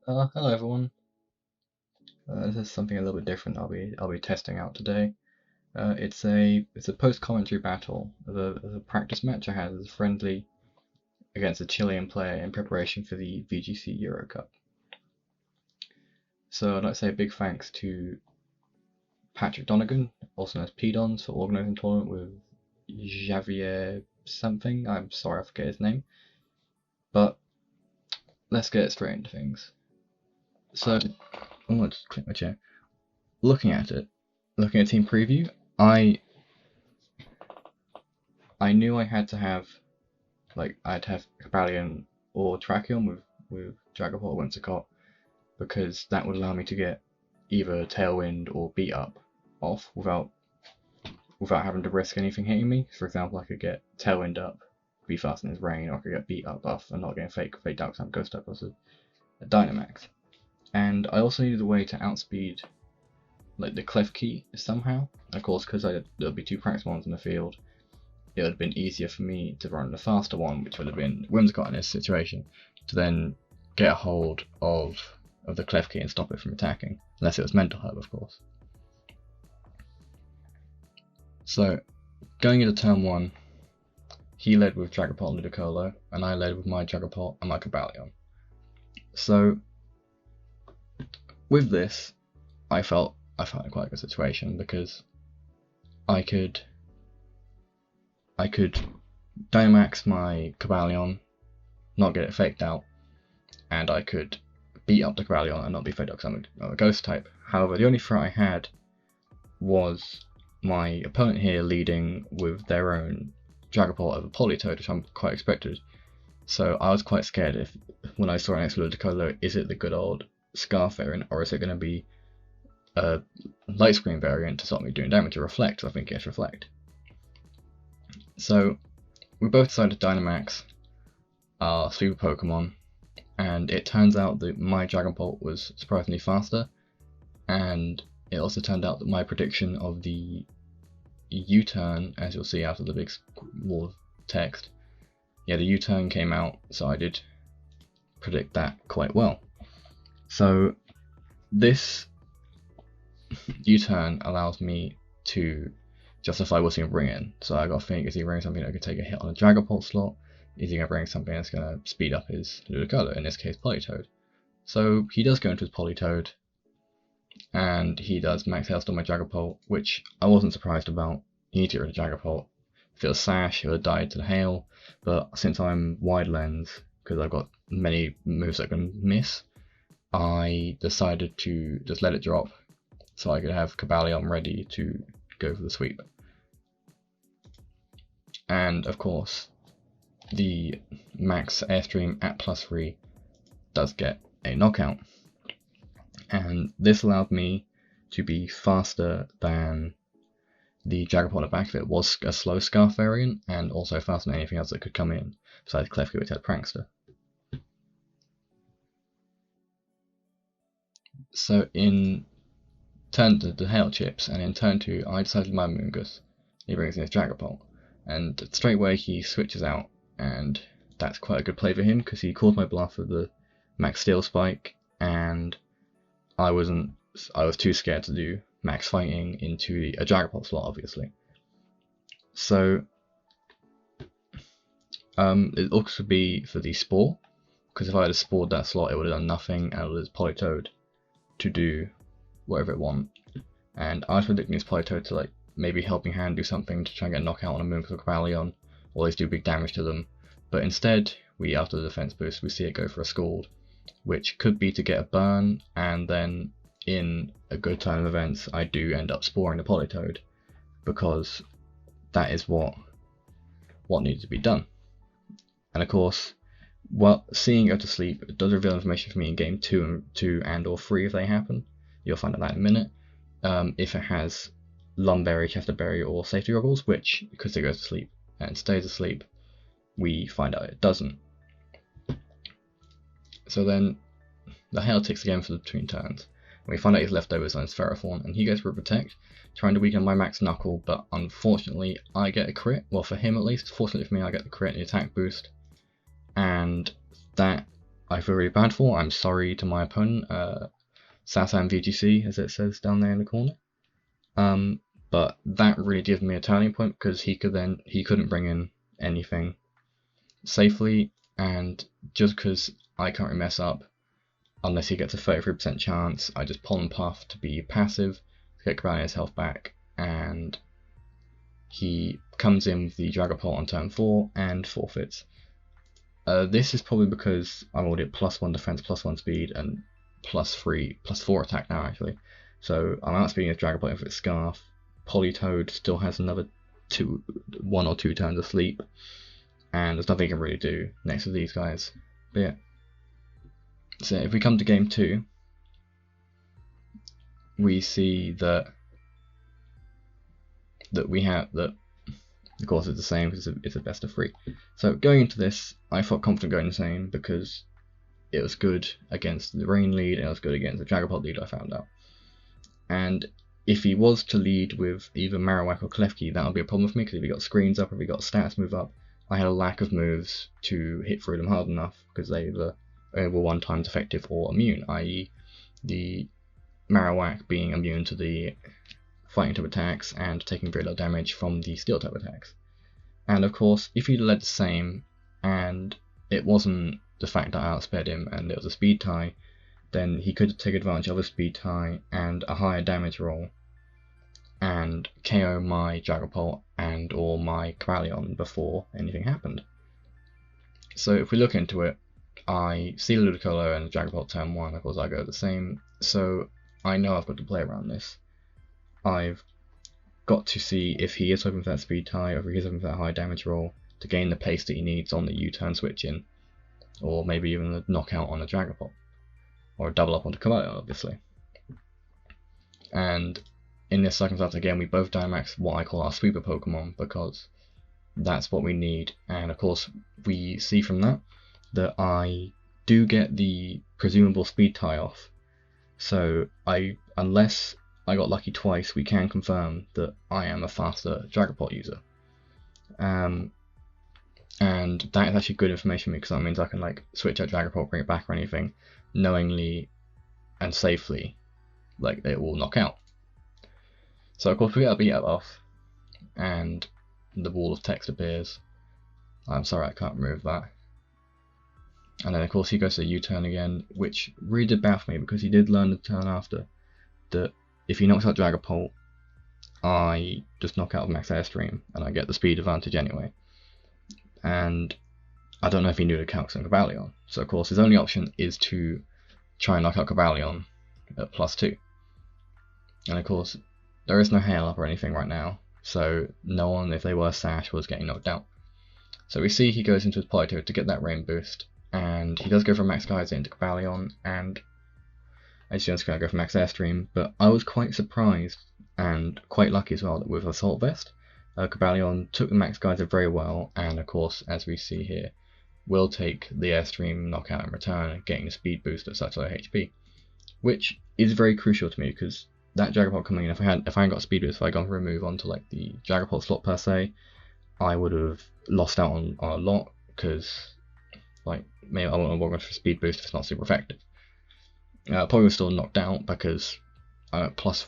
Hello everyone. This is something a little bit different. I'll be testing out today. It's a post commentary battle of a practice match I had as a friendly against a Chilean player in preparation for the VGC EuroCup. So I'd like to say a big thanks to Patrick Donegan, also known as P-Dons, for organising the tournament with Javier something. I'm sorry I forget his name. But let's get straight into things. So I'm going to click my chair. Looking at team preview, I knew I had to have I'd have Cabalion or Tracheon with Dragapult or Whimsicott, because that would allow me to get either Tailwind or Beat Up off without having to risk anything hitting me. For example, I could get Tailwind up, be fast in his rain, or I could get Beat Up buff and not getting faked out because I'm Ghost Type plus a Dynamax. And I also needed a way to outspeed the Klefki somehow. Of course, because there'll be two practice ones in the field, it would have been easier for me to run the faster one, which would have been Whimsicott in this situation, to then get a hold of the Klefki and stop it from attacking, unless it was Mental Herb, of course. So, going into turn 1, he led with Dragapult and Ludicolo, and I led with my Dragapult and my Cabalion. So, with this, I felt in quite a good situation, because I could Dynamax my Cabalion, not get it faked out, and I could beat up the Cabalion and not be faked out because I'm a Ghost type. However, the only threat I had was my opponent here leading with their own Dragapult over Politoed, which I'm quite expected. So I was quite scared when I saw it next to Ludicolo, is it the good old Scarf variant, or is it going to be a Light Screen variant to stop me doing damage, or Reflect? I think it's Reflect. So we both decided to Dynamax our super Pokemon, and it turns out that my Dragapult was surprisingly faster, and it also turned out that my prediction of the U-turn, as you'll see after the big wall of text, the U-turn came out, so I did predict that quite well. So this U-turn allows me to justify what's he going to bring in. So I got to think, is he bringing something that could take a hit on a Dragapult slot? Is he going to bring something that's going to speed up his Ludicolo, in this case Politoed? So he does go into his Politoed, and he does max Hailstorm my Dragapult, which I wasn't surprised about. He needs to get rid of Dragapult. If it was Sash, it would have died to the Hail, but since I'm Wide Lens, because I've got many moves that can miss, I decided to just let it drop, so I could have Cabalion ready to go for the sweep. And of course, the max Airstream at +3 does get a knockout, and this allowed me to be faster than the Dragapult on the back of it was a slow Scarf variant, and also faster than anything else that could come in, besides Klefki, which had Prankster. So in turn to the Hail Chips, and in turn 2, I decided my Moongus. He brings in his Dragapult, and straight away he switches out, and that's quite a good play for him, because he called my bluff with the Max Steel Spike, and I was too scared to do Max Fighting into a Dragapult slot, obviously. So it also could be for the Spore, because if I had spored that slot, it would have done nothing, and it would have Politoed to do whatever it want. And I was predicting this Politoed to maybe Helping Hand do something to try and get a knockout on a Moongus or Cabalion, or at least do big damage to them. But instead, after the defense boost, we see it go for a Scald, which could be to get a burn, and then in a good turn of events, I do end up sporing the Politoed, because that is what needed to be done. And of course, seeing it go to sleep does reveal information for me in game 2 and or 3 if they happen. You'll find out that in a minute. If it has Lumberry, Chesterberry, or Safety Goggles, which, because it goes to sleep and stays asleep, we find out it doesn't. So then the Hail ticks again for the between turns. We find out his leftovers on his Ferrothorn, and he goes for a Protect, trying to weaken my Max Knuckle, but unfortunately I get a crit. Well, for him at least. Fortunately for me, I get the crit and the attack boost, and that I feel really bad for. I'm sorry to my opponent, Southam VGC, as it says down there in the corner. But that really gives me a turning point, because he couldn't bring in anything safely, and just because I can't really mess up unless he gets a 33% chance, I just Pollen Puff to be passive to get Cobalia's health back, and he comes in with the Dragapult on turn 4 and forfeits. This is probably because I'm already at +1 defense, +1 speed, and +4 attack now actually. So I'm outspeeding his Dragapult with its Scarf. Politoed still has another 1 or 2 turns of sleep, and there's nothing he can really do next to these guys. But yeah. So if we come to game 2, we see that of course it's the same because it's a best of 3. So going into this, I felt confident going insane because it was good against the Rain lead and it was good against the Dragapult lead, I found out. And if he was to lead with either Marowak or Klefki, that would be a problem for me, because if he got screens up, if he got stats move up, I had a lack of moves to hit through them hard enough, because they were 1 times effective or immune, i.e. the Marowak being immune to the fighting type attacks and taking very little damage from the steel type attacks. And of course, if he led the same and it wasn't the fact that I outsped him and it was a speed tie, then he could take advantage of a speed tie and a higher damage roll and KO my Dragapult and or my Cobalion before anything happened. So if we look into it, I see the Ludicolo and the Dragapult turn 1, of course I go the same, so I know I've got to play around this. I've got to see if he is hoping for that speed tie or if he is hoping for that high damage roll to gain the pace that he needs on the U-turn switch in, or maybe even a knockout on a Dragapult, or a double up onto Cobalion obviously. And in this circumstance again, we both Dynamax what I call our sweeper Pokemon, because that's what we need. And of course we see from that I do get the presumable speed tie off, so unless I got lucky twice, we can confirm that I am a faster Dragapult user. And that is actually good information for me, because that means I can like switch out Dragapult, bring it back or anything, knowingly and safely, like it will knock out. So of course we get a beat up off, and the wall of text appears. I'm sorry I can't remove that. And then of course he goes to the U-turn again, which really did bad for me, because he did learn the turn after that if he knocks out Dragapult, I just knock out Max Airstream and I get the speed advantage anyway. And I don't know if he knew the calcs on Cobalion, so of course his only option is to try and knock out Cobalion at +2. And of course there is no hail up or anything right now, so no one, if they were Sash, was getting knocked out. So we see he goes into his Politoed to get that rain boost, and he does go for Max Geyser into Cobalion, and as you know, it's going to go for Max Airstream, but I was quite surprised and quite lucky as well that with Assault Vest, Cobalion took the Max Geyser very well, and of course, as we see here, will take the Airstream knockout in return, getting the speed boost at such low HP, which is very crucial to me, because that Dragapult coming in, if I hadn't got speed boost, if I had gone for a move onto like the Dragapult slot per se, I would have lost out on a lot, because like maybe I won't go for speed boost if it's not super effective. Probably was still knocked out because I'm at +3,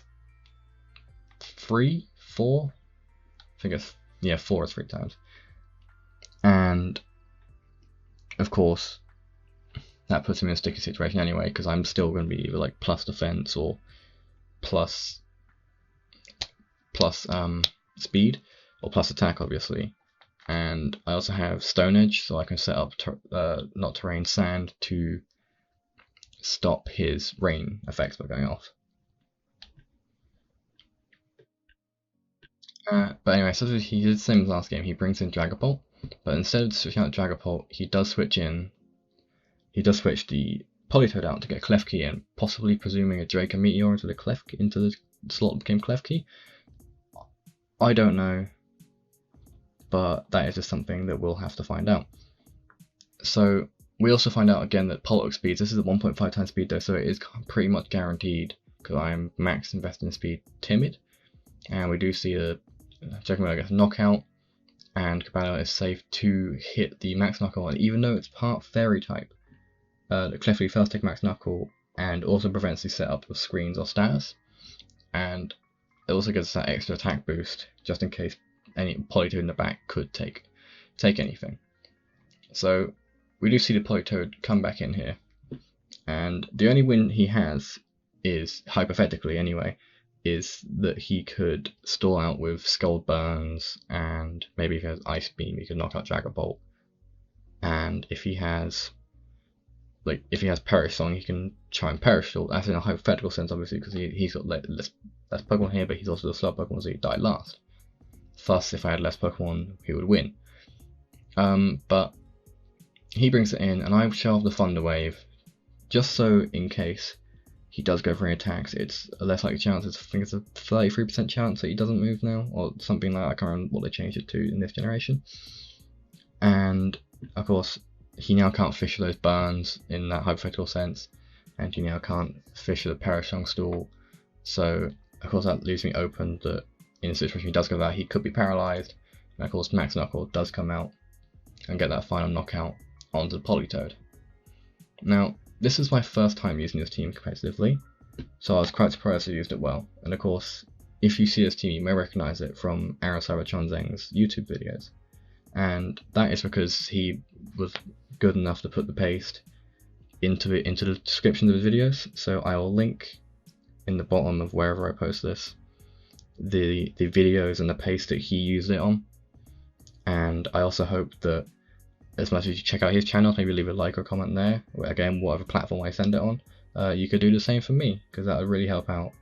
4. I think it's 4 is 3 times. And of course, that puts him in a sticky situation anyway, because I'm still going to be either like plus defense or plus speed or plus attack, obviously. And I also have Stone Edge, so I can set up not terrain sand to stop his rain effects by going off. But anyway, so he did the same as last game. He brings in Dragapult, but instead of switching out Dragapult, he does switch the Politoed out to get Klefki in, possibly presuming a Draco Meteor into the slot that became Klefki. I don't know, but that is just something that we'll have to find out. So we also find out again that Politoed speeds, this is at 1.5 times speed though, so it is pretty much guaranteed, because I am max invested in speed timid, and we do see a Draco Meteor gets knockout, and Cobalion is safe to hit the max knockout, and even though it's part fairy type, Cliffy first take Max Knuckle, and also prevents the setup of screens or status, and it also gives us that extra attack boost just in case any Politoed in the back could take anything. So we do see the Politoed come back in here, and the only win he has is, hypothetically anyway, is that he could stall out with Skull Burns, and maybe if he has Ice Beam he could knock out Dragon Bolt, and if he has Perish Song he can try and Perish Short. That's in a hypothetical sense obviously, because he's got less Pokemon here, but he's also the slow Pokemon, so he died last. Thus, if I had less Pokemon, he would win. But he brings it in, and I show off the Thunder Wave, just so in case he does go for any attacks, it's a less likely chance. I think it's a 33% chance that he doesn't move now, or something like that. I can't remember what they changed it to in this generation. And of course, he now can't fish for those burns in that hypothetical sense, and he now can't fish for the Perish Song stall. So of course that leaves me open that in a situation he does go that, he could be paralysed, and of course Max Knuckle does come out and get that final knockout onto the Politoed. Now, this is my first time using this team competitively, so I was quite surprised I used it well. And of course, if you see this team, you may recognise it from Aaron Cybertronzeng's YouTube videos, and that is because he was good enough to put the paste into the description of his videos. So I will link in the bottom of wherever I post this the videos and the paste that he used it on. And I also hope that as much as you check out his channel, maybe leave a like or comment there, again whatever platform I send it on, you could do the same for me, because that would really help out.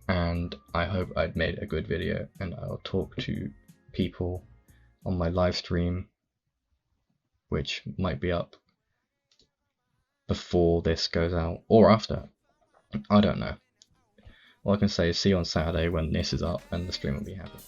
And I hope I'd made a good video, and I'll talk to people on my live stream, which might be up before this goes out or after, I don't know. All I can say is see you on Saturday when this is up and the stream will be happening.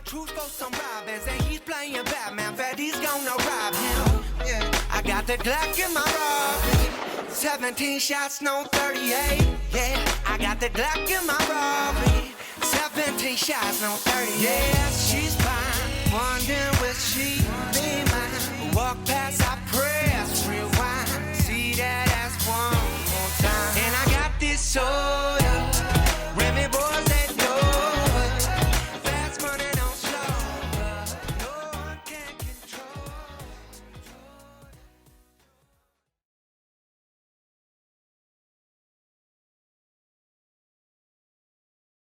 Truth for some robins, and he's playing Batman, but he's gonna rob him. Yeah, I got the Glock in my robbery, 17 shots, no 38. Yeah, I got the Glock in my robbery, 17 shots, no 38. Yeah, she's fine, wondering will she be mine? Walk past, I press rewind, see that ass one more time, and I got this soul.